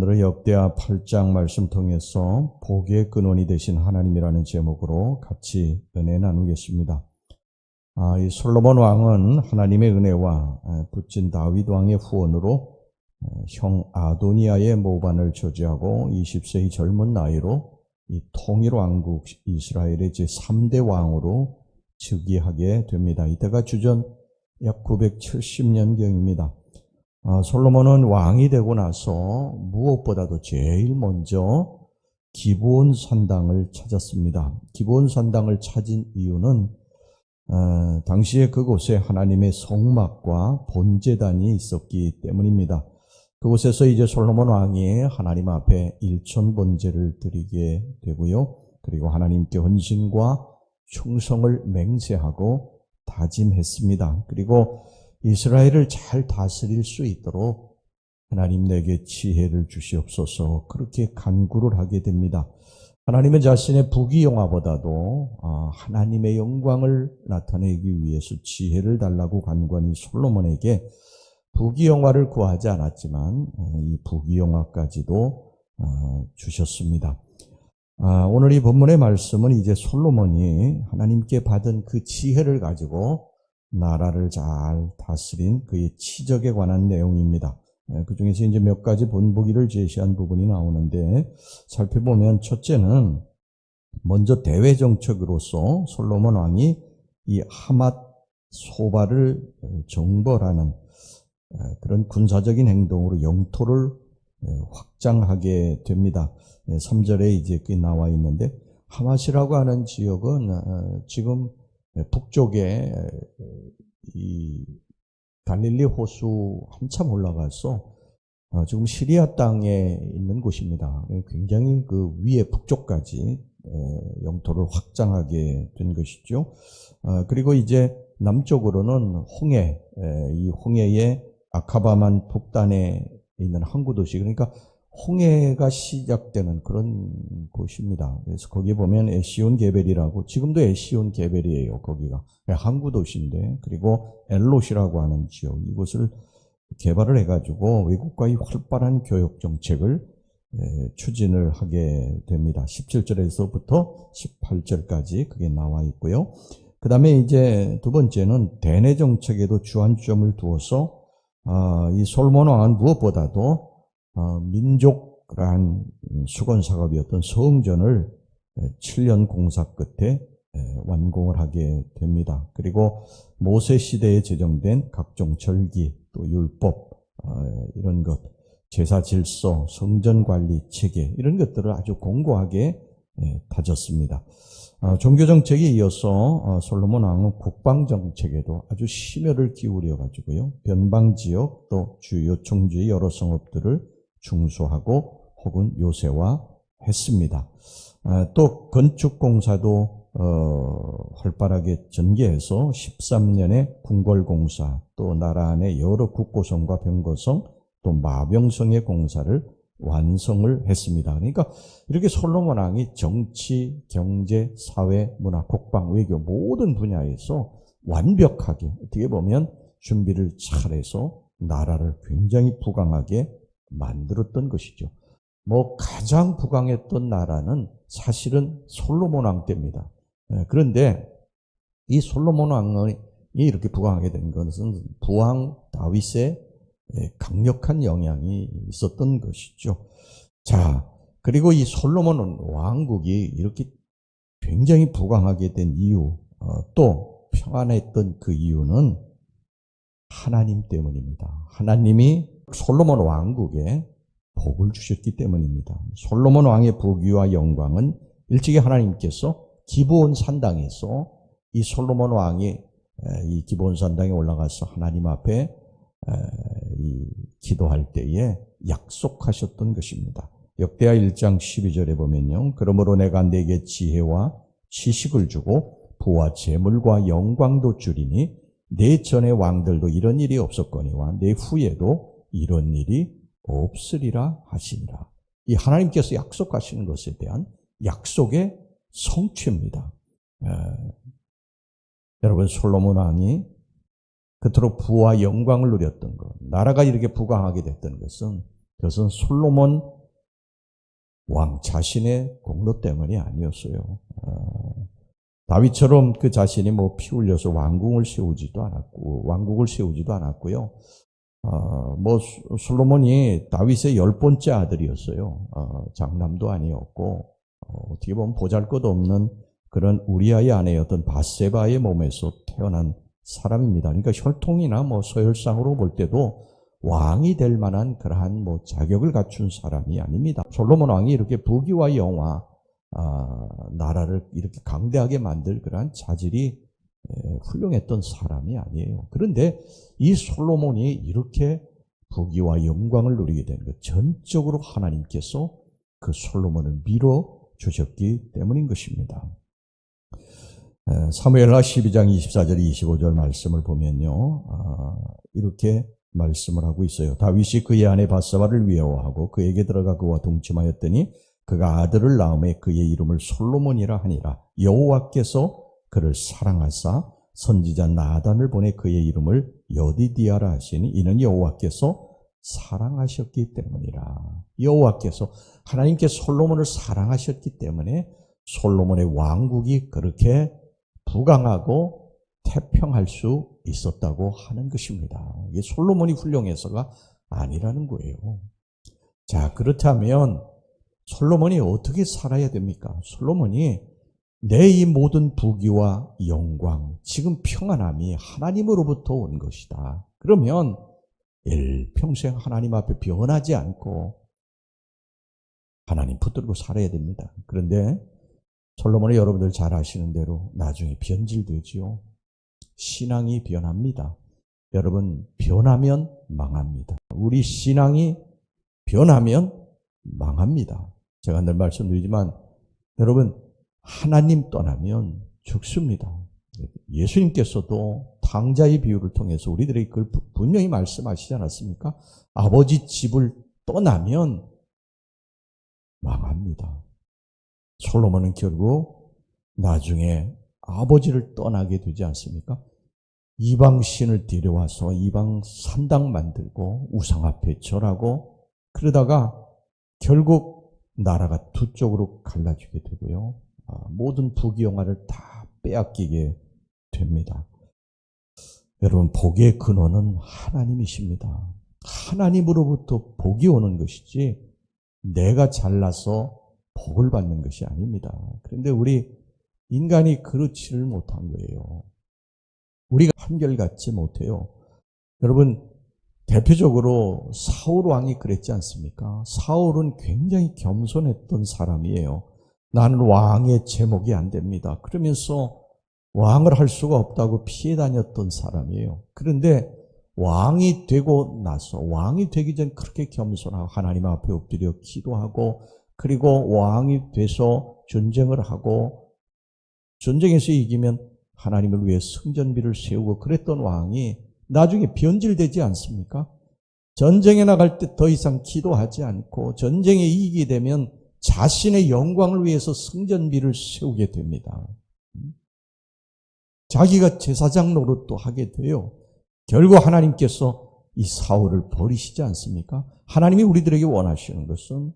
오늘은 역대하 8장 말씀 통해서 복의 근원이 되신 하나님이라는 제목으로 같이 은혜 나누겠습니다. 이 솔로몬 왕은 하나님의 은혜와 붓진 다윗 왕의 후원으로 형 아도니아의 모반을 저지하고 20세의 젊은 나이로 이 통일 왕국 이스라엘의 제3대 왕으로 즉위하게 됩니다. 이때가 주전 약 970년경입니다. 솔로몬은 왕이 되고 나서 무엇보다도 제일 먼저 기브온 산당을 찾았습니다. 기브온 산당을 찾은 이유는 당시에 그곳에 하나님의 성막과 본제단이 있었기 때문입니다. 그곳에서 이제 솔로몬 왕이 하나님 앞에 일천 번제를 드리게 되고요. 그리고 하나님께 헌신과 충성을 맹세하고 다짐했습니다. 그리고 이스라엘을 잘 다스릴 수 있도록 하나님 내게 지혜를 주시옵소서 그렇게 간구를 하게 됩니다. 하나님은 자신의 부귀영화보다도 하나님의 영광을 나타내기 위해서 지혜를 달라고 간구하니 솔로몬에게 부귀영화를 구하지 않았지만 이 부귀영화까지도 주셨습니다. 오늘 이 본문의 말씀은 이제 솔로몬이 하나님께 받은 그 지혜를 가지고 나라를 잘 다스린 그의 치적에 관한 내용입니다. 그 중에서 이제 몇 가지 본보기를 제시한 부분이 나오는데 살펴보면 첫째는 먼저 대외 정책으로서 솔로몬 왕이 이 하맛 소바를 정벌하는 그런 군사적인 행동으로 영토를 확장하게 됩니다. 3절에 이제 그 나와 있는데 하맛이라고 하는 지역은 지금 북쪽에 이 갈릴리 호수 한참 올라가서 지금 시리아 땅에 있는 곳입니다. 굉장히 그 위에 북쪽까지 영토를 확장하게 된 것이죠. 그리고 이제 남쪽으로는 홍해, 이 홍해의 아카바만 북단에 있는 항구 도시, 그러니까 홍해가 시작되는 그런 곳입니다. 그래서 거기 보면 에시온 게벨이라고, 지금도 에시온 게벨이에요. 거기가 항구 도시인데, 그리고 엘롯이라고 하는 지역, 이곳을 개발을 해가지고 외국과의 활발한 교역 정책을 추진을 하게 됩니다. 17절에서부터 18절까지 그게 나와 있고요. 그 다음에 이제 두 번째는 대내 정책에도 주안점을 두어서 이 솔로몬 왕은 무엇보다도 민족한 수건 사업이었던 성전을 7년 공사 끝에 완공을 하게 됩니다. 그리고 모세 시대에 제정된 각종 절기, 또 율법, 이런 것, 제사 질서, 성전 관리 체계, 이런 것들을 아주 공고하게 다졌습니다. 종교 정책에 이어서 솔로몬 왕은 국방 정책에도 아주 심혈을 기울여 가지고요. 변방 지역 또 주요 청주의 여러 성읍들을 중수하고 혹은 요새화했습니다. 또 건축 공사도 활발하게 전개해서 13년에 궁궐공사, 또 나라 안에 여러 국고성과 병거성, 또 마병성의 공사를 완성을 했습니다. 그러니까 이렇게 솔로몬 왕이 정치, 경제, 사회, 문화, 국방, 외교 모든 분야에서 완벽하게 어떻게 보면 준비를 잘해서 나라를 굉장히 부강하게 만들었던 것이죠. 가장 부강했던 나라는 사실은 솔로몬 왕 때입니다. 그런데 이 솔로몬 왕이 이렇게 부강하게 된 것은 부왕 다윗의 강력한 영향이 있었던 것이죠. 자, 그리고 이 솔로몬 왕국이 이렇게 굉장히 부강하게 된 이유, 또 평안했던 그 이유는 하나님 때문입니다. 하나님이 솔로몬 왕국에 복을 주셨기 때문입니다. 솔로몬 왕의 부귀와 영광은 일찍이 하나님께서 기브온 산당에서 이 솔로몬 왕이 이 기브온 산당에 올라가서 하나님 앞에 기도할 때에 약속하셨던 것입니다. 역대하 1장 12절에 보면요. 그러므로 내가 내게 지혜와 지식을 주고 부와 재물과 영광도 주리니 내 전의 왕들도 이런 일이 없었거니와 내 후에도 이런 일이 없으리라 하시니라. 이 하나님께서 약속하시는 것에 대한 약속의 성취입니다. 여러분, 솔로몬 왕이 그토록 부와 영광을 누렸던 것, 나라가 이렇게 부강하게 됐던 것은 그것은 솔로몬 왕 자신의 공로 때문이 아니었어요. 다윗처럼 그 자신이 뭐 피 흘려서 왕국을 세우지도 않았고요. 뭐 솔로몬이 다윗의 10번째 아들이었어요. 장남도 아니었고, 어떻게 보면 보잘것없는 그런 우리아의 아내였던 바세바의 몸에서 태어난 사람입니다. 그러니까 혈통이나 뭐 서열상으로 볼 때도 왕이 될 만한 그러한 뭐 자격을 갖춘 사람이 아닙니다. 솔로몬 왕이 이렇게 부귀와 영화, 나라를 이렇게 강대하게 만들 그러한 자질이 훌륭했던 사람이 아니에요. 그런데 이 솔로몬이 이렇게 부귀와 영광을 누리게 된 것, 전적으로 하나님께서 그 솔로몬을 밀어주셨기 때문인 것입니다. 사무엘하 12장 24절 25절 말씀을 보면요, 이렇게 말씀을 하고 있어요. 다윗이 그의 아내 바세바를 위하여하고 그에게 들어가 그와 동침하였더니 그가 아들을 낳음에 그의 이름을 솔로몬이라 하니라. 여호와께서 그를 사랑하사 선지자 나단을 보내 그의 이름을 여디디아라 하시니 이는 여호와께서 사랑하셨기 때문이라. 여호와께서, 하나님께 솔로몬을 사랑하셨기 때문에 솔로몬의 왕국이 그렇게 부강하고 태평할 수 있었다고 하는 것입니다. 이게 솔로몬이 훌륭해서가 아니라는 거예요. 자, 그렇다면 솔로몬이 어떻게 살아야 됩니까? 솔로몬이 내 이 모든 부귀와 영광, 지금 평안함이 하나님으로부터 온 것이다. 그러면 일평생 하나님 앞에 변하지 않고 하나님 붙들고 살아야 됩니다. 그런데 솔로몬이 여러분들 잘 아시는 대로 나중에 변질되지요. 신앙이 변합니다. 여러분, 변하면 망합니다. 우리 신앙이 변하면 망합니다. 제가 늘 말씀드리지만 여러분, 하나님 떠나면 죽습니다. 예수님께서도 탕자의 비유를 통해서 우리들에게 그걸 분명히 말씀하시지 않았습니까? 아버지 집을 떠나면 망합니다. 솔로몬은 결국 나중에 아버지를 떠나게 되지 않습니까? 이방 신을 데려와서 이방 산당 만들고 우상 앞에 절하고 그러다가 결국 나라가 두 쪽으로 갈라지게 되고요. 모든 부귀영화를 다 빼앗기게 됩니다. 여러분, 복의 근원은 하나님이십니다. 하나님으로부터 복이 오는 것이지 내가 잘나서 복을 받는 것이 아닙니다. 그런데 우리 인간이 그렇지를 못한 거예요. 우리가 한결같지 못해요. 여러분, 대표적으로 사울 왕이 그랬지 않습니까? 사울은 굉장히 겸손했던 사람이에요. 나는 왕의 제목이 안 됩니다. 그러면서 왕을 할 수가 없다고 피해 다녔던 사람이에요. 그런데 왕이 되고 나서, 왕이 되기 전 그렇게 겸손하고 하나님 앞에 엎드려 기도하고 그리고 왕이 돼서 전쟁을 하고 전쟁에서 이기면 하나님을 위해 성전비를 세우고 그랬던 왕이 나중에 변질되지 않습니까? 전쟁에 나갈 때 더 이상 기도하지 않고 전쟁에 이기게 되면 자신의 영광을 위해서 성전비를 세우게 됩니다. 자기가 제사장 노릇도 하게 돼요. 결국 하나님께서 이 사울을 버리시지 않습니까? 하나님이 우리들에게 원하시는 것은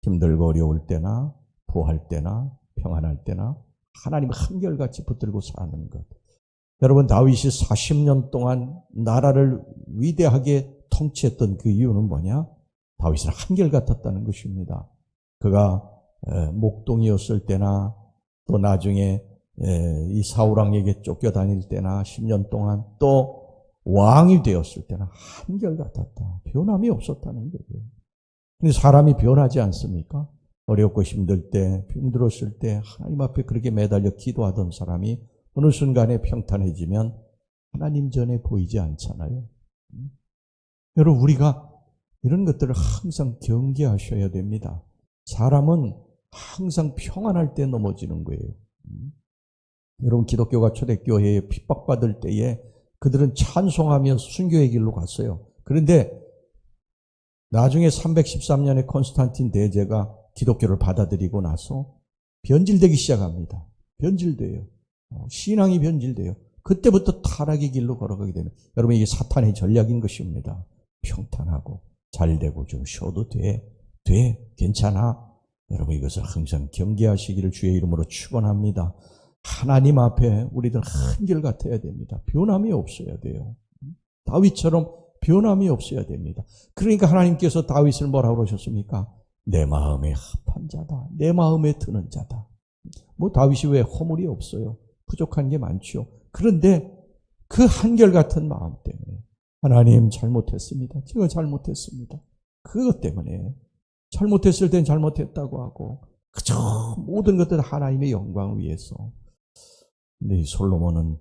힘들고 어려울 때나 부할 때나 평안할 때나 하나님 한결같이 붙들고 사는 것. 여러분, 다윗이 40년 동안 나라를 위대하게 통치했던 그 이유는 뭐냐? 다윗은 한결같았다는 것입니다. 그가 목동이었을 때나 또 나중에 이 사울왕에게 쫓겨다닐 때나 10년 동안 또 왕이 되었을 때나 한결같았다. 변함이 없었다는 거예요. 근데 사람이 변하지 않습니까? 어렵고 힘들 때, 힘들었을 때 하나님 앞에 그렇게 매달려 기도하던 사람이 어느 순간에 평탄해지면 하나님 전에 보이지 않잖아요. 여러분, 우리가 이런 것들을 항상 경계하셔야 됩니다. 사람은 항상 평안할 때 넘어지는 거예요. 여러분, 기독교가 초대교회에 핍박받을 때에 그들은 찬송하며 순교의 길로 갔어요. 그런데 나중에 313년에 콘스탄틴 대제가 기독교를 받아들이고 나서 변질되기 시작합니다. 변질돼요. 신앙이 변질돼요. 그때부터 타락의 길로 걸어가게 되는, 여러분, 이게 사탄의 전략인 것입니다. 평탄하고 잘되고 좀 쉬어도 돼. 돼, 괜찮아. 여러분 이것을 항상 경계하시기를 주의 이름으로 축원합니다. 하나님 앞에 우리들 한결같아야 됩니다. 변함이 없어야 돼요. 다윗처럼 변함이 없어야 됩니다. 그러니까 하나님께서 다윗을 뭐라고 그러셨습니까? 내 마음에 합한 자다. 내 마음에 드는 자다. 뭐 다윗이 왜 허물이 없어요? 부족한 게 많죠. 그런데 그 한결같은 마음 때문에 하나님 잘못했습니다. 제가 잘못했습니다. 그것 때문에 잘못했을 땐 잘못했다고 하고 그저 모든 것들 하나님의 영광을 위해서. 근데 이 솔로몬은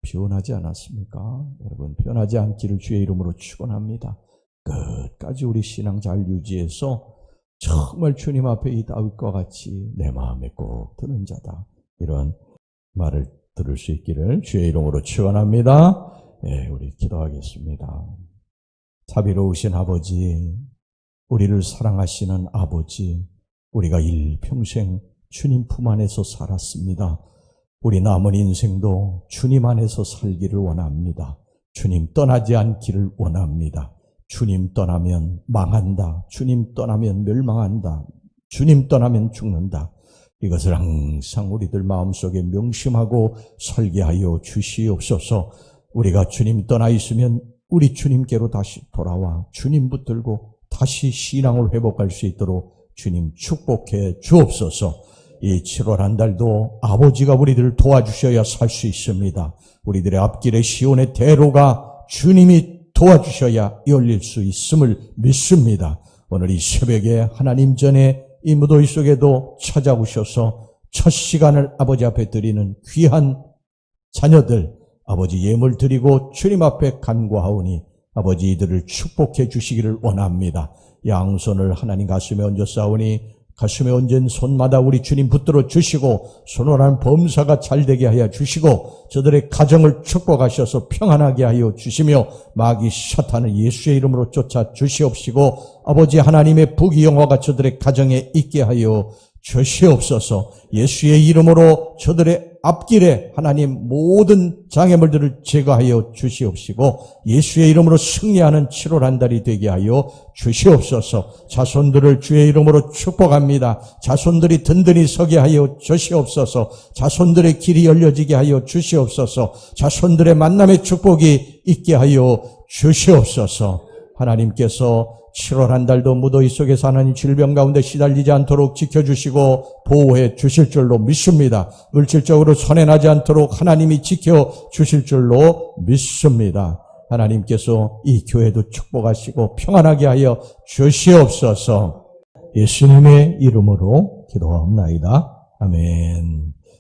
변하지 않았습니까? 여러분 변하지 않기를 주의 이름으로 축원합니다. 끝까지 우리 신앙 잘 유지해서 정말 주님 앞에 이 다윗과 같이 내 마음에 꼭 드는 자다. 이런 말을 들을 수 있기를 주의 이름으로 축원합니다. 네, 우리 기도하겠습니다. 자비로우신 아버지, 우리를 사랑하시는 아버지, 우리가 일평생 주님 품 안에서 살았습니다. 우리 남은 인생도 주님 안에서 살기를 원합니다. 주님 떠나지 않기를 원합니다. 주님 떠나면 망한다. 주님 떠나면 멸망한다. 주님 떠나면 죽는다. 이것을 항상 우리들 마음속에 명심하고 살게 하여 주시옵소서. 우리가 주님 떠나 있으면 우리 주님께로 다시 돌아와 주님 붙들고 다시 신앙을 회복할 수 있도록 주님 축복해 주옵소서. 이 7월 한 달도 아버지가 우리들을 도와주셔야 살 수 있습니다. 우리들의 앞길의 시온의 대로가 주님이 도와주셔야 열릴 수 있음을 믿습니다. 오늘 이 새벽에 하나님 전에 이 무더위 속에도 찾아오셔서 첫 시간을 아버지 앞에 드리는 귀한 자녀들, 아버지 예물 드리고 주님 앞에 간구하오니 아버지 이들을 축복해 주시기를 원합니다. 양손을 하나님 가슴에 얹어 싸우니 가슴에 얹은 손마다 우리 주님 붙들어 주시고 선언한 범사가 잘되게 하여 주시고 저들의 가정을 축복하셔서 평안하게 하여 주시며 마귀 사탄을 예수의 이름으로 쫓아 주시옵시고 아버지 하나님의 부귀영화가 저들의 가정에 있게 하여 주시옵소서. 예수의 이름으로 저들의 앞길에 하나님 모든 장애물들을 제거하여 주시옵시고 예수의 이름으로 승리하는 7월 한 달이 되게 하여 주시옵소서. 자손들을 주의 이름으로 축복합니다. 자손들이 든든히 서게 하여 주시옵소서. 자손들의 길이 열려지게 하여 주시옵소서. 자손들의 만남의 축복이 있게 하여 주시옵소서. 하나님께서 7월 한 달도 무더위 속에서 하나님 질병 가운데 시달리지 않도록 지켜주시고 보호해 주실 줄로 믿습니다. 물질적으로 손해나지 않도록 하나님이 지켜주실 줄로 믿습니다. 하나님께서 이 교회도 축복하시고 평안하게 하여 주시옵소서. 예수님의 이름으로 기도하옵나이다. 아멘.